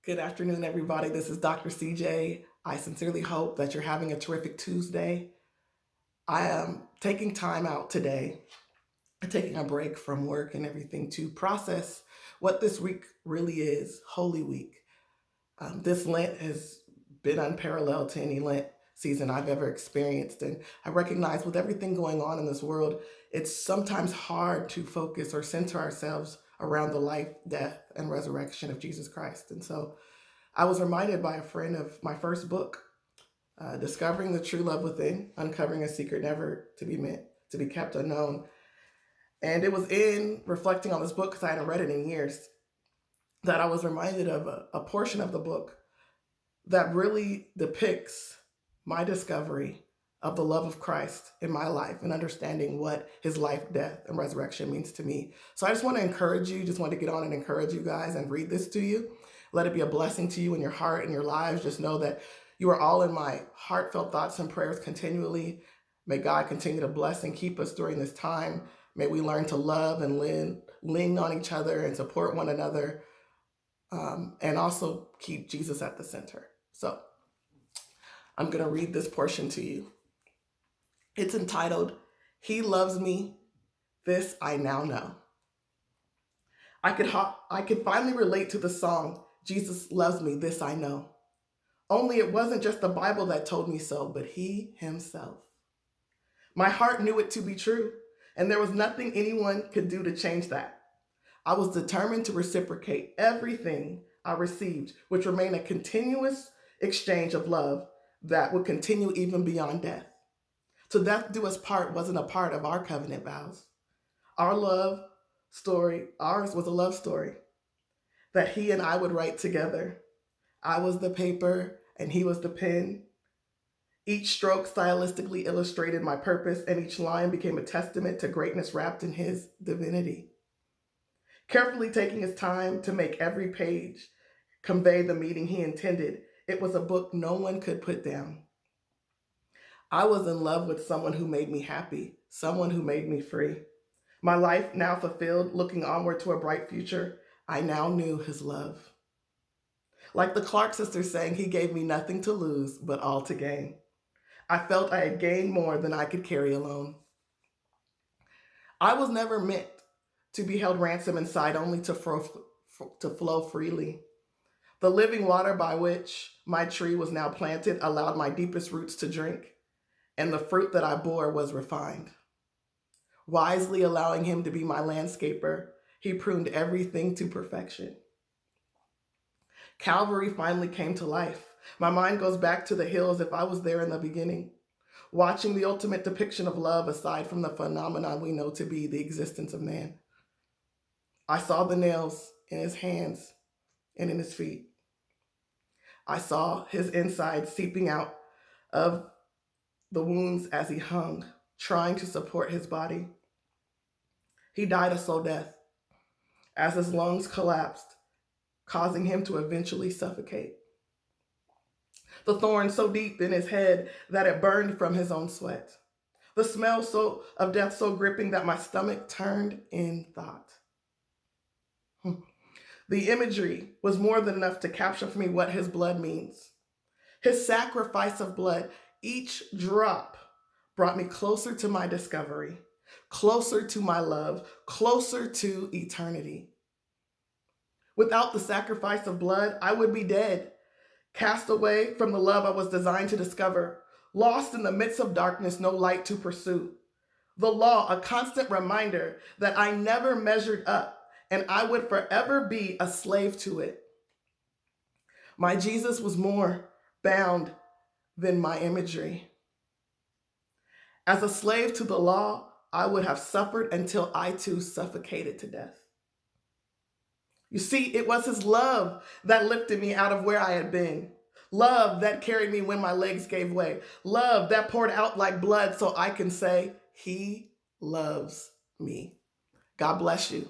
Good afternoon, everybody. This is Dr. CJ. I sincerely hope that you're having a terrific Tuesday. I am taking time out today, taking a break from work and everything to process what this week really is, Holy Week. This Lent has been unparalleled to any Lent season I've ever experienced. And I recognize with everything going on in this world, it's sometimes hard to focus or center ourselves around the life, death, and resurrection of Jesus Christ. And so I was reminded by a friend of my first book, Discovering the True Love Within, Uncovering a Secret Never to Be Meant to Be Kept Unknown. And it was in reflecting on this book, because I hadn't read it in years, that I was reminded of a portion of the book that really depicts my discovery of the love of Christ in my life and understanding what his life, death, and resurrection means to me. So I just want to encourage you, just want to get on and encourage you guys and read this to you. Let it be a blessing to you in your heart and your lives. Just know that you are all in my heartfelt thoughts and prayers continually. May God continue to bless and keep us during this time. May we learn to love and lean on each other and support one another, and also keep Jesus at the center. So I'm going to read this portion to you. It's entitled, He Loves Me, This I Now Know. I could finally relate to the song, Jesus Loves Me, This I Know. Only it wasn't just the Bible that told me so, but he himself. My heart knew it to be true, and there was nothing anyone could do to change that. I was determined to reciprocate everything I received, which remained a continuous exchange of love that would continue even beyond death. To death do us part wasn't a part of our covenant vows. Our love story, ours was a love story that he and I would write together. I was the paper and he was the pen. Each stroke stylistically illustrated my purpose, and each line became a testament to greatness wrapped in his divinity. Carefully taking his time to make every page convey the meaning he intended, it was a book no one could put down. I was in love with someone who made me happy, someone who made me free. My life now fulfilled, looking onward to a bright future, I now knew his love. Like the Clark sisters sang, he gave me nothing to lose, but all to gain. I felt I had gained more than I could carry alone. I was never meant to be held ransom inside, only to flow freely. The living water by which my tree was now planted allowed my deepest roots to drink, and the fruit that I bore was refined. Wisely allowing him to be my landscaper, he pruned everything to perfection. Calvary finally came to life. My mind goes back to the hills if I was there in the beginning, watching the ultimate depiction of love aside from the phenomenon we know to be the existence of man. I saw the nails in his hands and in his feet. I saw his insides seeping out of the wounds as he hung, trying to support his body. He died a slow death as his lungs collapsed, causing him to eventually suffocate. The thorn so deep in his head that it burned from his own sweat. The smell of death so gripping that my stomach turned in thought. The imagery was more than enough to capture for me what his blood means. His sacrifice of blood, each drop, brought me closer to my discovery, closer to my love, closer to eternity. Without the sacrifice of blood, I would be dead, cast away from the love I was designed to discover, lost in the midst of darkness, no light to pursue. The law, a constant reminder that I never measured up, and I would forever be a slave to it. My Jesus was more bound than my imagery. As a slave to the law, I would have suffered until I too suffocated to death. You see, it was his love that lifted me out of where I had been. Love that carried me when my legs gave way. Love that poured out like blood so I can say, he loves me. God bless you.